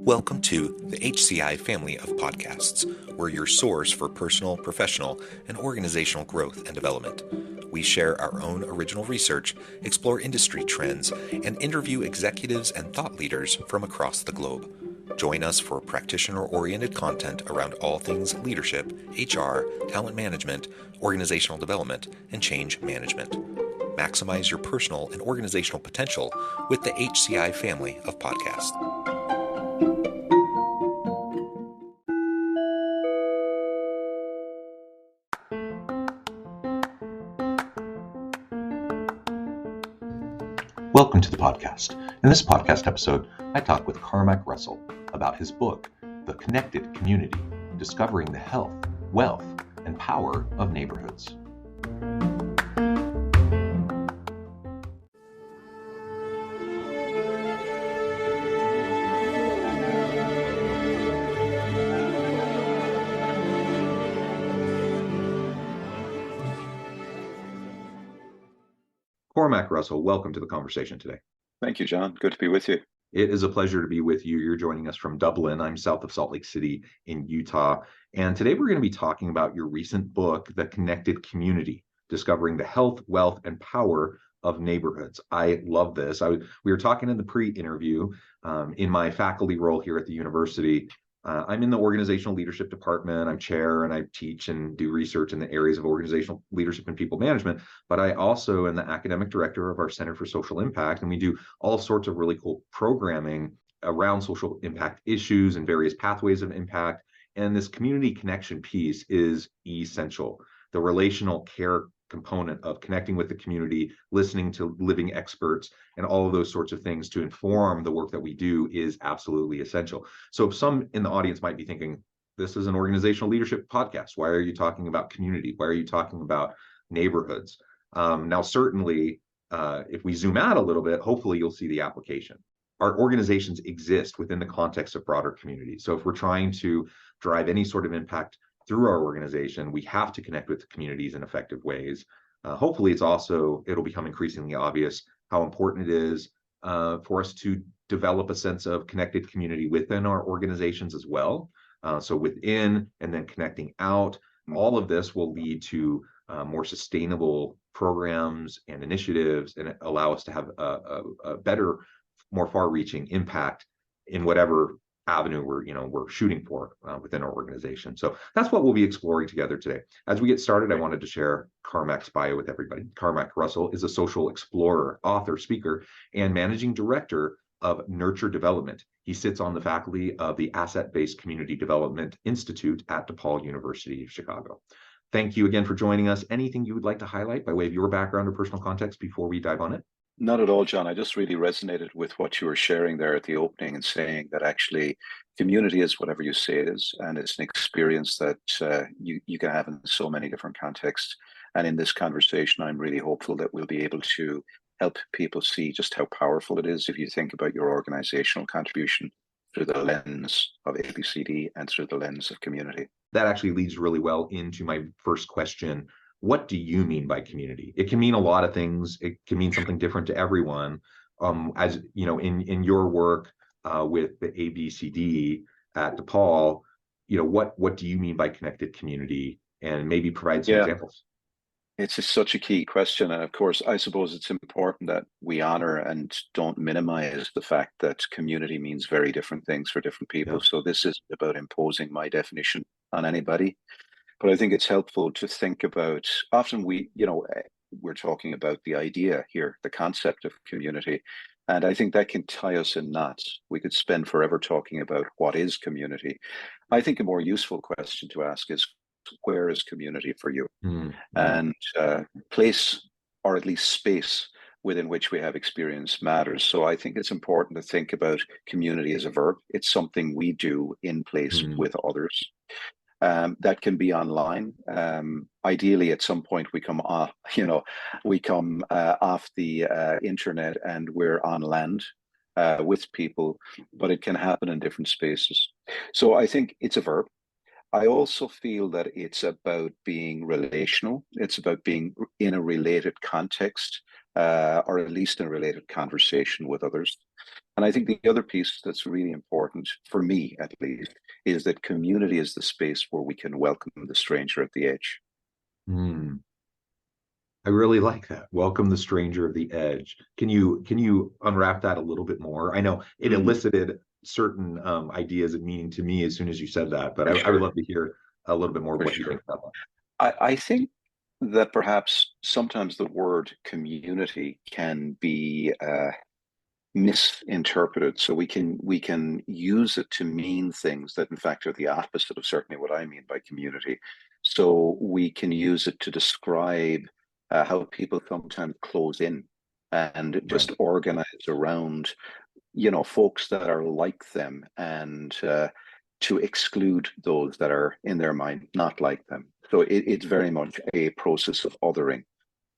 Welcome to the HCI family of podcasts. We're your source for personal, professional, and organizational growth and development. We share our own original research, explore industry trends, and interview executives and thought leaders from across the globe. Join us for practitioner-oriented content around all things leadership, HR, talent management, organizational development, and change management. Maximize your personal and organizational potential with the HCI family of podcasts. Welcome to the podcast. In this podcast episode, I talk with Cormac Russell about his book, The Connected Community, Discovering the Health, Wealth, and Power of Neighborhoods. Cormac Russell, welcome to the conversation today. Thank you, John. Good to be with you. It is a pleasure to be with you. You're joining us from Dublin. I'm south of Salt Lake City in Utah. And today we're going to be talking about your recent book, The Connected Community, Discovering the Health, Wealth, and Power of Neighborhoods. I love this. We were talking in the pre-interview in my faculty role here at the university. I'm in the organizational leadership department. I'm chair and I teach and do research in the areas of organizational leadership and people management, but I also am the academic director of our Center for Social Impact, and we do all sorts of really cool programming around social impact issues and various pathways of impact. And this community connection piece is essential. The relational care component of connecting with the community, listening to living experts, and all of those sorts of things to inform the work that we do is absolutely essential. So some in the audience might be thinking, this is an organizational leadership podcast. Why are you talking about community? Why are you talking about neighborhoods? Now, certainly, if we zoom out a little bit, hopefully you'll see the application. Our organizations exist within the context of broader communities. So if we're trying to drive any sort of impact through our organization, we have to connect with communities in effective ways. Hopefully, it'll become increasingly obvious how important it is for us to develop a sense of connected community within our organizations as well. So within and then connecting out, all of this will lead to more sustainable programs and initiatives, and allow us to have a better, more far-reaching impact in whatever avenue we're shooting for within our organization. So that's what we'll be exploring together today. As we get started, I wanted to share Cormac's bio with everybody. Cormac Russell is a social explorer, author, speaker, and managing director of Nurture Development. He sits on the faculty of the Asset-Based Community Development Institute at DePaul University of Chicago. Thank you again for joining us. Anything you would like to highlight by way of your background or personal context before we dive on it? Not at all, John. I just really resonated with what you were sharing there at the opening and saying that actually community is whatever you say it is, and it's an experience that you can have in so many different contexts. And in this conversation, I'm really hopeful that we'll be able to help people see just how powerful it is if you think about your organizational contribution through the lens of APTD and through the lens of community. That actually leads really well into my first question. What do you mean by community? It can mean a lot of things. It can mean something different to everyone. As you know, in your work with the ABCD at DePaul, what do you mean by connected community? And maybe provide some examples. It's such a key question. And of course, I suppose it's important that we honor and don't minimize the fact that community means very different things for different people. Yeah. So this isn't about imposing my definition on anybody. But I think it's helpful to think about, often we're talking about the idea here, the concept of community. And I think that can tie us in knots. We could spend forever talking about what is community. I think a more useful question to ask is, where is community for you? Mm-hmm. And place, or at least space, within which we have experience matters. So I think it's important to think about community as a verb. It's something we do in place with others. That can be online. Ideally, at some point, we come off, off the internet and we're on land with people, but it can happen in different spaces. So I think it's a verb. I also feel that it's about being relational. It's about being in a related context. or at least in a related conversation with others. And I think the other piece that's really important, for me at least, is that community is the space where we can welcome the stranger at the edge. Hmm. I really like that. Welcome the stranger of the edge. Can you unwrap that a little bit more? I know it elicited certain ideas and meaning to me as soon as you said that, but I would love to hear a little bit more of For what you sure. think about I think that perhaps sometimes the word community can be misinterpreted. So we can use it to mean things that in fact are the opposite of certainly what I mean by community. So we can use it to describe how people sometimes close in and that. just Right. organize around, folks that are like them, and to exclude those that are in their mind not like them. So it's very much a process of othering.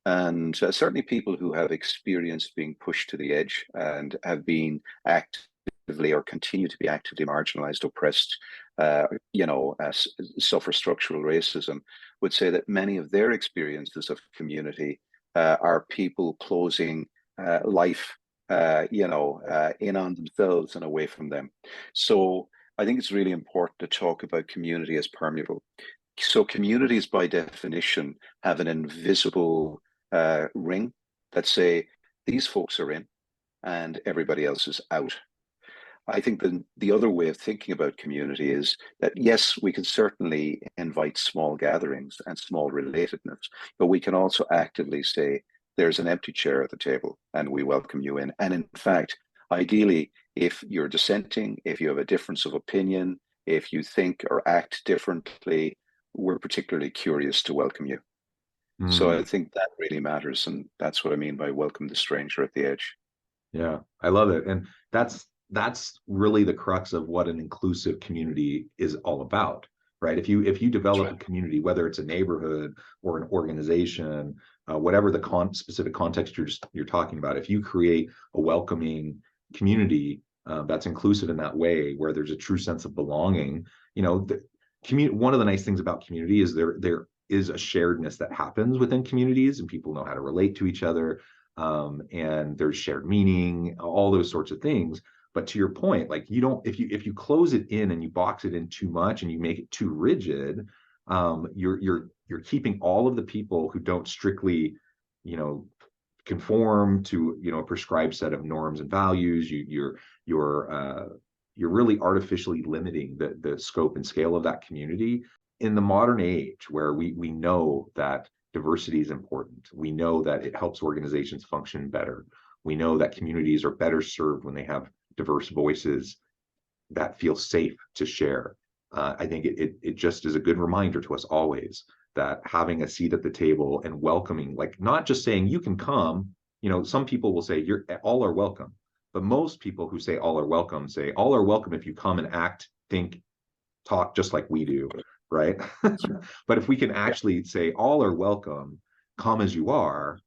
And certainly people who have experienced being pushed to the edge and have been actively or continue to be actively marginalized, oppressed, suffer structural racism, would say that many of their experiences of community are people closing life, in on themselves and away from them. So I think it's really important to talk about community as permeable. So communities, by definition, have an invisible ring that say these folks are in and everybody else is out. I think the other way of thinking about community is that, yes, we can certainly invite small gatherings and small relatedness, but we can also actively say there's an empty chair at the table and we welcome you in. And in fact, ideally, if you're dissenting, if you have a difference of opinion, if you think or act differently, we're particularly curious to welcome you. So I Mm. think that really matters, and that's what I mean by welcome the stranger at the edge. Yeah, I love it. And that's really the crux of what an inclusive community is all about, right? If you That's develop right. a community, whether it's a neighborhood or an organization, whatever the specific context you're talking about, if you create a welcoming community that's inclusive in that way, where there's a true sense of belonging, the one of the nice things about community is there is a sharedness that happens within communities, and people know how to relate to each other, and there's shared meaning, all those sorts of things. But to your point, like, you don't, if you close it in and you box it in too much and you make it too rigid, you're keeping all of the people who don't strictly, you know, conform to, a prescribed set of norms and values. You're really artificially limiting the scope and scale of that community in the modern age, where we know that diversity is important. We know that it helps organizations function better. We know that communities are better served when they have diverse voices that feel safe to share. I think it just is a good reminder to us always that having a seat at the table and welcoming, like, not just saying you can come. Some people will say you're all are welcome, but most people who say all are welcome say all are welcome if you come and act, think, talk just like we do, right? But if we can Yeah. actually say all are welcome, come as you are,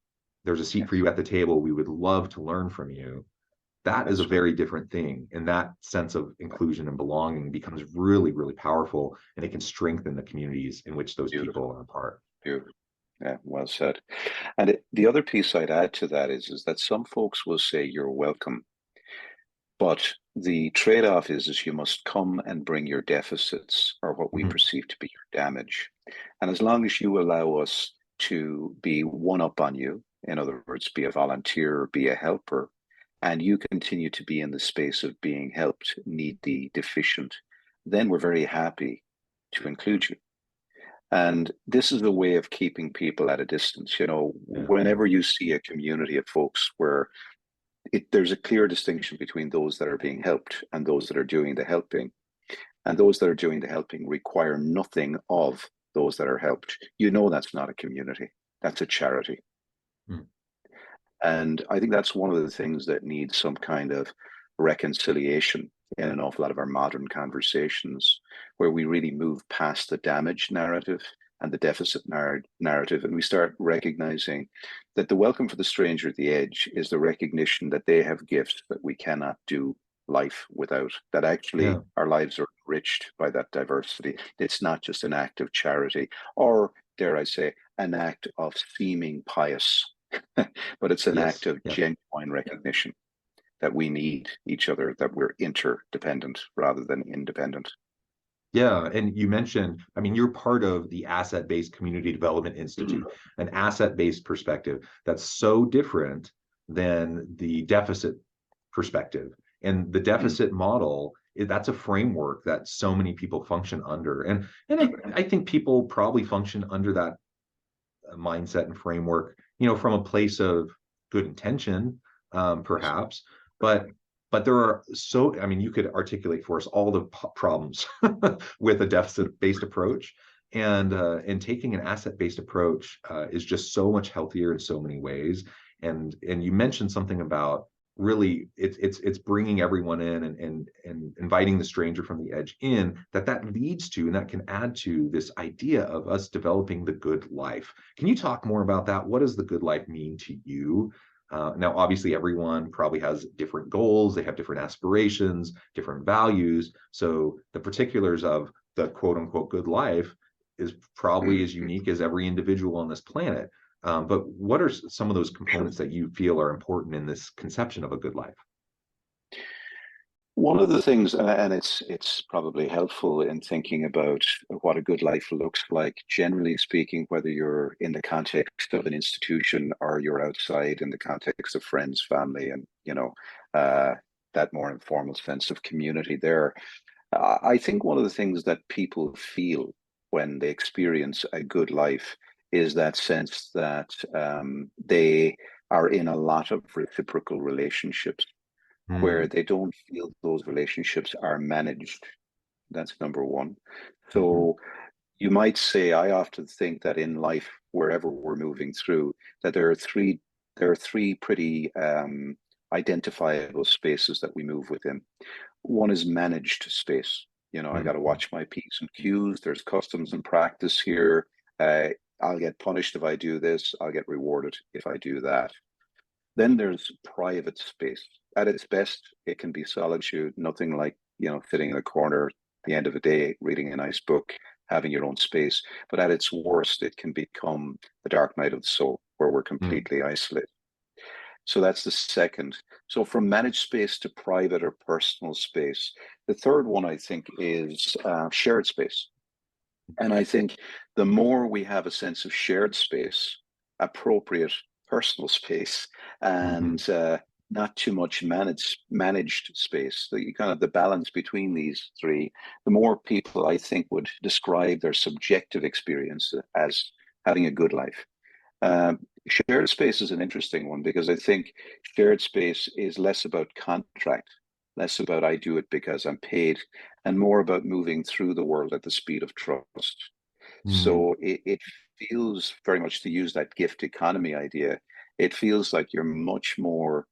there's a seat Yes. for you at the table, we would love to learn from you. That is a That's right. very different thing. And that sense of inclusion and belonging becomes really, really powerful, and it can strengthen the communities in which those Beautiful. people are a part. Beautiful. Yeah, well said. And the other piece I'd add to that is that some folks will say you're welcome, but the trade-off is you must come and bring your deficits, or what we Mhm. perceive to be your damage. And as long as you allow us to be one up on you, in other words, be a volunteer, be a helper, and you continue to be in the space of being helped, needy, deficient, then we're very happy to include you. And this is a way of keeping people at a distance. Yeah. Whenever you see a community of folks where there's a clear distinction between those that are being helped and those that are doing the helping, and those that are doing the helping require nothing of those that are helped, that's not a community, that's a charity. Mm. And I think that's one of the things that needs some kind of reconciliation in an awful lot of our modern conversations, where we really move past the damage narrative and the deficit narrative, and we start recognizing that the welcome for the stranger at the edge is the recognition that they have gifts that we cannot do life without, that Yeah. actually our lives are enriched by that diversity. It's not just an act of charity, or, dare I say, an act of seeming pious. but it's an Yes. act of Yeah. genuine recognition that we need each other, that we're interdependent rather than independent. Yeah, and you mentioned, I mean, you're part of the Asset-Based Community Development Institute, an asset-based perspective that's so different than the deficit perspective. And the deficit model, that's a framework that so many people function under. And I think people probably function under that mindset and framework, from a place of good intention, perhaps, but there are I mean, you could articulate for us all the problems with a deficit-based approach, and taking an asset-based approach is just so much healthier in so many ways. And you mentioned something about really it's bringing everyone in and inviting the stranger from the edge in, that leads to, and that can add to this idea of us developing the good life. Can you talk more about that? What does the good life mean to you? Now, obviously, everyone probably has different goals, they have different aspirations, different values. So the particulars of the quote unquote good life is probably as unique as every individual on this planet. But what are some of those components that you feel are important in this conception of a good life? One of the things, and it's probably helpful in thinking about what a good life looks like, generally speaking, whether you're in the context of an institution or you're outside in the context of friends, family, and that more informal sense of community there. I think one of the things that people feel when they experience a good life is that sense that they are in a lot of reciprocal relationships where Mm, they don't feel those relationships are managed. That's number one. mhm, So you might say, I often think that in life, wherever we're moving through, that there are three pretty identifiable spaces that we move within. One is managed space. I got to mhm, watch my P's and Q's. There's customs and practice here. Uh, I'll get punished if I do this. I'll get rewarded if I do that. Then there's private space. At its best, it can be solitude, nothing like, sitting in a corner at the end of the day, reading a nice book, having your own space. But at its worst, it can become the dark night of the soul, where we're mm, completely isolated. So that's the second. So from managed space to private or personal space. The third one, I think, is shared space. And I think the more we have a sense of shared space, appropriate personal space, mhm, and not too much managed space, the balance between these three, the more people I think would describe their subjective experience as having a good life. Shared space is an interesting one because I think shared space is less about contract, less about I do it because I'm paid, and more about moving through the world at the speed of trust. mm, So it feels very much, to use that gift economy idea, it feels like you're much more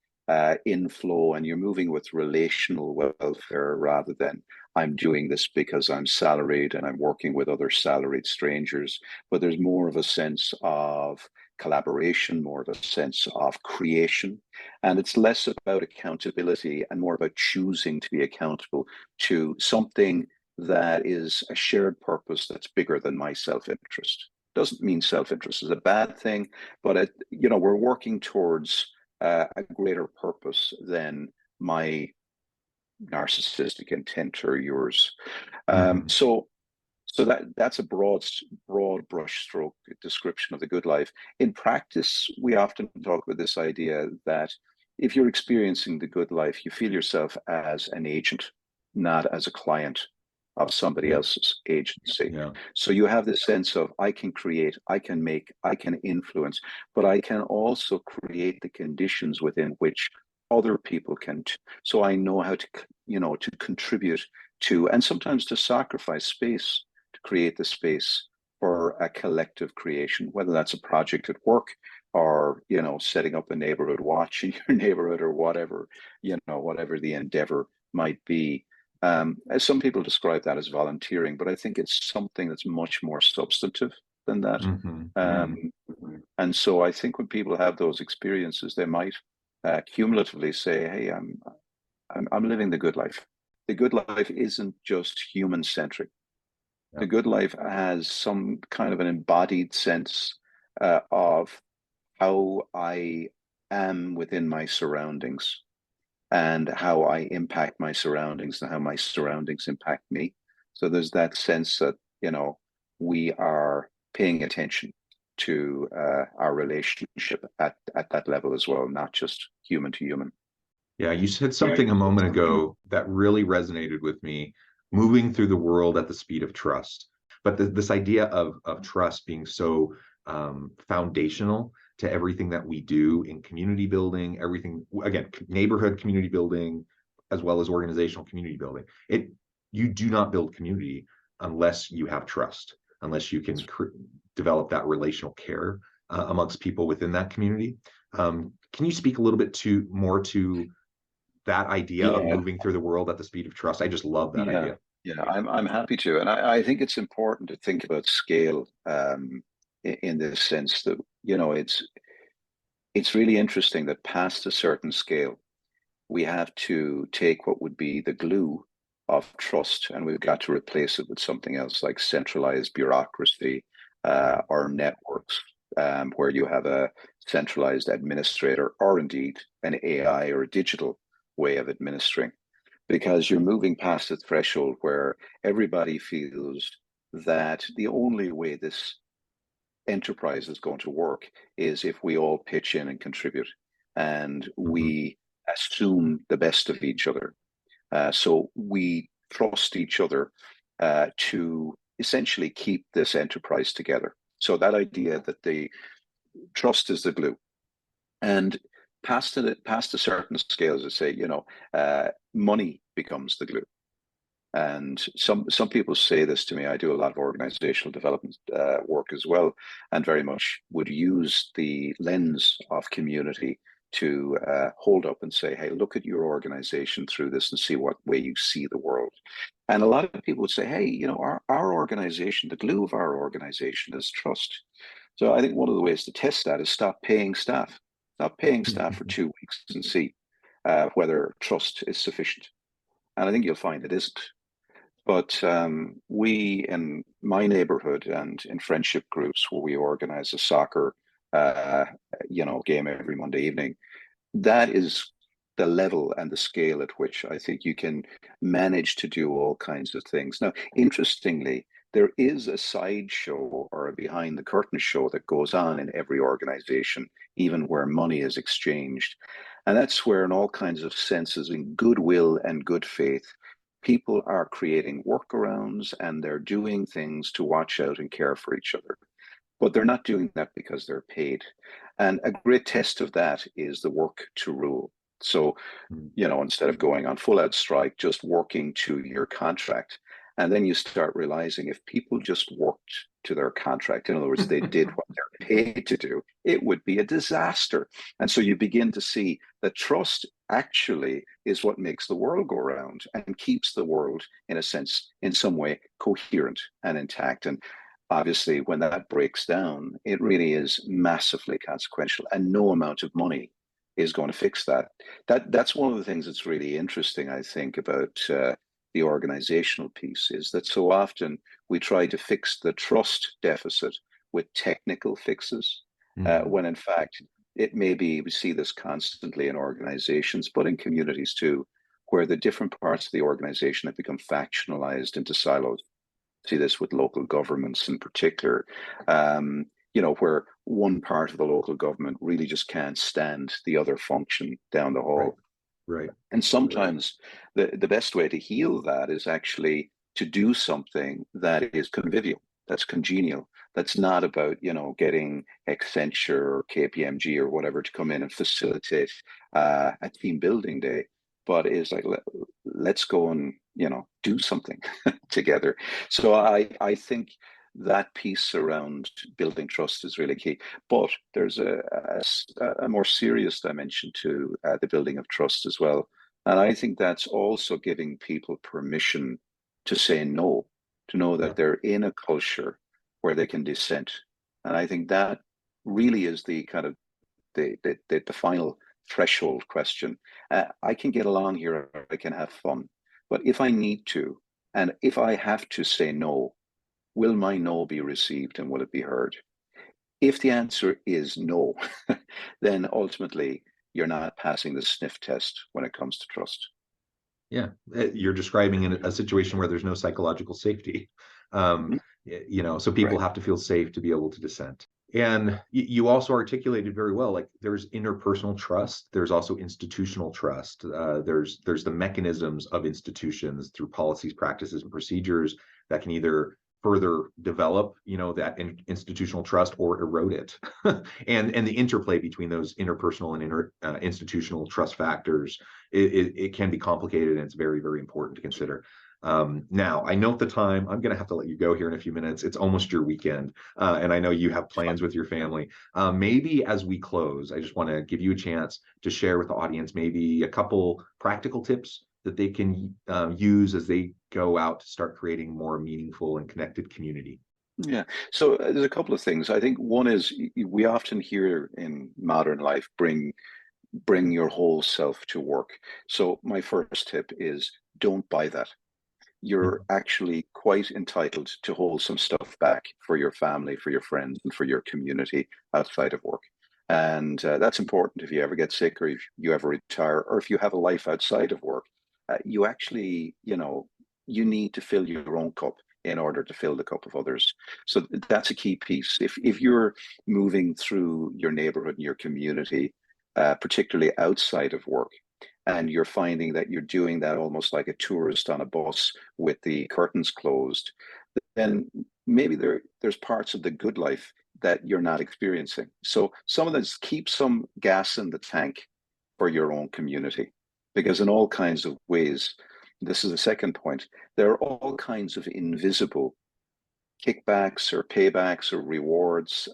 in flow and you're moving with relational welfare rather than I'm doing this because I'm salaried and I'm working with other salaried strangers. But there's more of a sense of collaboration, more of a sense of creation. And it's less about accountability and more about choosing to be accountable to something that is a shared purpose that's bigger than my self-interest. Doesn't mean self-interest is a bad thing, but we're working towards a greater purpose than my narcissistic intent or yours. Um, mhm, so so that's a broad brushstroke description of the good life. In practice, we often talk about this idea that if you're experiencing the good life, you feel yourself as an agent, not as a client of somebody yeah, else's agency. yeah, So you have this sense of I can create, I can make, I can influence, but I can also create the conditions within which other people can. So I know how to contribute to, and sometimes to sacrifice space to create the space for a collective creation, whether that's a project at work or, setting up a neighborhood watch in your neighborhood or whatever, whatever the endeavor might be. As some people describe that as volunteering, but I think it's something that's much more substantive than that. mhm, Um, mm, and so I think when people have those experiences, they might cumulatively say, "Hey, I'm living the good life. The good life isn't just human centric. yeah, The good life has some kind of an embodied sense of how I am within my surroundings and how I impact my surroundings and how my surroundings impact me. So there's that sense that, we are paying attention to our relationship at that level as well, not just human to human. Yeah, you said something a moment ago that really resonated with me, moving through the world at the speed of trust. But this idea of trust being so foundational to everything that we do in community building, everything, again, neighborhood community building, as well as organizational community building. You do not build community unless you have trust, unless you can develop that relational care amongst people within that community. Can you speak a little bit more to that idea of moving through the world at the speed of trust? I just love that idea. Yeah, I'm happy to, and I think it's important to think about scale in this sense that it's really interesting that past a certain scale, we have to take what would be the glue of trust, and we've got to replace it with something else like centralized bureaucracy or networks, where you have a centralized administrator or indeed an AI or a digital way of administering, because you're moving past the threshold where everybody feels that the only way this enterprise is going to work is if we all pitch in and contribute and we assume the best of each other. So we trust each other to essentially keep this enterprise together. So that idea that the trust is the glue. And past a certain scale, as I say, money becomes the glue. And some people say this to me. I do a lot of organizational development work as well, and very much would use the lens of community to hold up and say, hey, look at your organization through this and see what way you see the world. And a lot of people would say, hey, our organization, the glue of our organization is trust. So I think one of the ways to test that is stop paying staff. Stop paying staff for 2 weeks and see whether trust is sufficient. And I think you'll find it isn't. But we in my neighborhood and in friendship groups where we organize a soccer, game every Monday evening, that is the level and the scale at which I think you can manage to do all kinds of things. Now, interestingly, there is a sideshow or a behind the curtain show that goes on in every organization, even where money is exchanged. And that's where, in all kinds of senses, in goodwill and good faith, people are creating workarounds and they're doing things to watch out and care for each other. But they're not doing that because they're paid. And a great test of that is the work to rule. So, instead of going on full out strike, just working to your contract. And then you start realizing if people just worked to their contract, in other words, they did what they're paid to do, it would be a disaster. And so you begin to see that trust actually is what makes the world go round and keeps the world, in a sense, in some way, coherent and intact. And obviously, when that breaks down, it really is massively consequential, and no amount of money is going to fix that. That's one of the things that's really interesting, I think, about the organizational piece, is that so often we try to fix the trust deficit with technical fixes, when in fact it may be, we see this constantly in organizations, but in communities too, where the different parts of the organization have become factionalized into silos. See this with local governments in particular, where one part of the local government really just can't stand the other function down the hall. Right. And sometimes the best way to heal that is actually to do something that is convivial, that's congenial, that's not about, getting Accenture or KPMG or whatever to come in and facilitate a team building day, but is like, let's go and, do something together. So I think that piece around building trust is really key. But there's a more serious dimension to the building of trust as well. And I think that's also giving people permission to say no, to know that they're in a culture where they can dissent. And I think that really is the kind of the final threshold question. I can get along here, I can have fun. But if I need to, and if I have to say no, will my no be received and will it be heard? If the answer is no, then ultimately you're not passing the sniff test when it comes to trust. Yeah, you're describing in a situation where there's no psychological safety. Mhm. So people Right. have to feel safe to be able to dissent. And you also articulated very well, like there's interpersonal trust, there's also institutional trust. There's the mechanisms of institutions through policies, practices, and procedures that can either further develop, that institutional trust or erode it. and the interplay between those interpersonal and institutional trust factors, it can be complicated, and it's very, very important to consider. Now, I note the time. I'm going to have to let you go here in a few minutes. It's almost your weekend, and I know you have plans with your family. Maybe as we close, I just want to give you a chance to share with the audience maybe a couple practical tips that they can use as they go out to start creating more meaningful and connected community. Yeah. So there's a couple of things. I think one is we often hear in modern life, bring your whole self to work. So my first tip is don't buy that. You're Mhm. actually quite entitled to hold some stuff back for your family, for your friends, and for your community outside of work. And that's important if you ever get sick or if you ever retire or if you have a life outside of work. You actually, you need to fill your own cup in order to fill the cup of others. So that's a key piece. If you're moving through your neighborhood and your community, particularly outside of work, and you're finding that you're doing that almost like a tourist on a bus with the curtains closed, then maybe there's parts of the good life that you're not experiencing. So some of this, keep some gas in the tank for your own community, because in all kinds of ways, this is the second point, there are all kinds of invisible kickbacks or paybacks or rewards,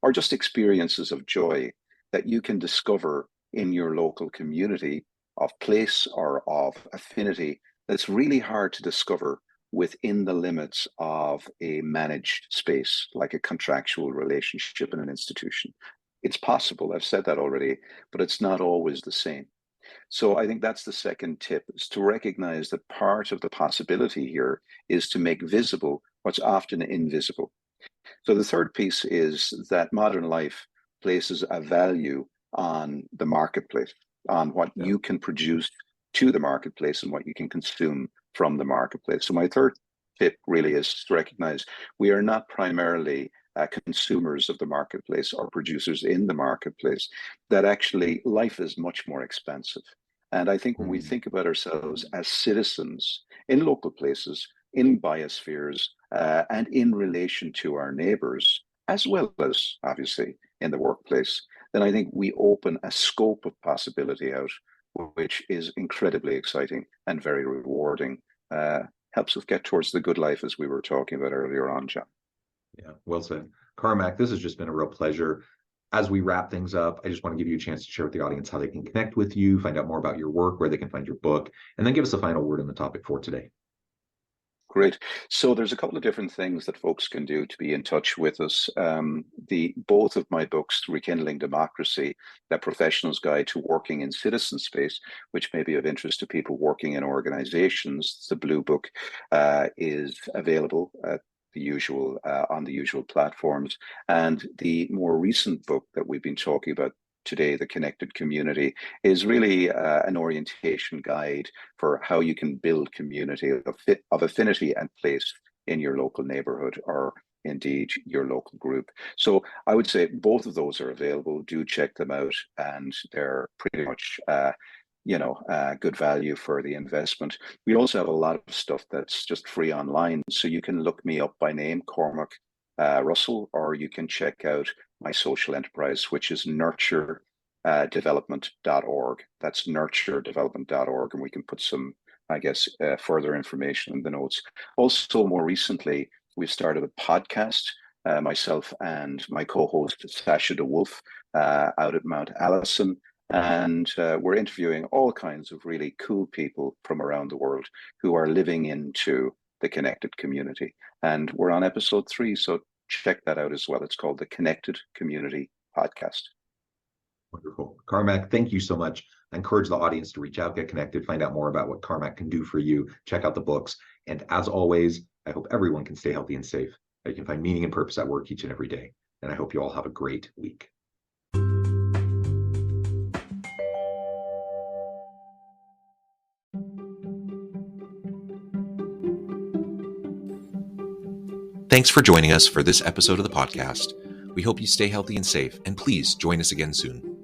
or just experiences of joy that you can discover in your local community of place or of affinity that's really hard to discover within the limits of a managed space, like a contractual relationship in an institution. It's possible, I've said that already, but it's not always the same. So I think that's the second tip, is to recognize that part of the possibility here is to make visible what's often invisible. So the third piece is that modern life places a value on the marketplace, on what Yeah. you can produce to the marketplace and what you can consume from the marketplace. So my third tip really is to recognize we are not primarily consumers of the marketplace or producers in the marketplace, that actually life is much more expensive. And I think when we Mm. think about ourselves as citizens in local places, in biospheres, and in relation to our neighbors, as well as obviously in the workplace, then I think we open a scope of possibility out, which is incredibly exciting and very rewarding. Helps us get towards the good life, as we were talking about earlier on, John. Yeah, well said. Carmack, this has just been a real pleasure. As we wrap things up, I just want to give you a chance to share with the audience how they can connect with you, find out more about your work, where they can find your book, and then give us a final word on the topic for today. Great. So there's a couple of different things that folks can do to be in touch with us. The both of my books, Rekindling Democracy, The Professional's Guide to Working in Citizen Space, which may be of interest to people working in organizations. The Blue Book is available at the usual on the usual platforms, and the more recent book that we've been talking about today, The Connected Community, is really an orientation guide for how you can build community of affinity and place in your local neighborhood or indeed your local group. So I would say both of those are available. Do check them out, and they're pretty much good value for the investment. We also have a lot of stuff that's just free online, so you can look me up by name, Cormac Russell, or you can check out my social enterprise, which is nurturedevelopment.org. That's nurturedevelopment.org, and we can put some, further information in the notes. Also, more recently, we've started a podcast, myself and my co-host Sasha DeWolf, out at Mount Allison. And we're interviewing all kinds of really cool people from around the world who are living into the connected community. And we're on episode 3, so check that out as well. It's called the Connected Community Podcast. Wonderful. Carmack, thank you so much. I encourage the audience to reach out, get connected, find out more about what Carmack can do for you, check out the books. And as always, I hope everyone can stay healthy and safe, that you can find meaning and purpose at work each and every day. And I hope you all have a great week. Thanks for joining us for this episode of the podcast. We hope you stay healthy and safe, and please join us again soon.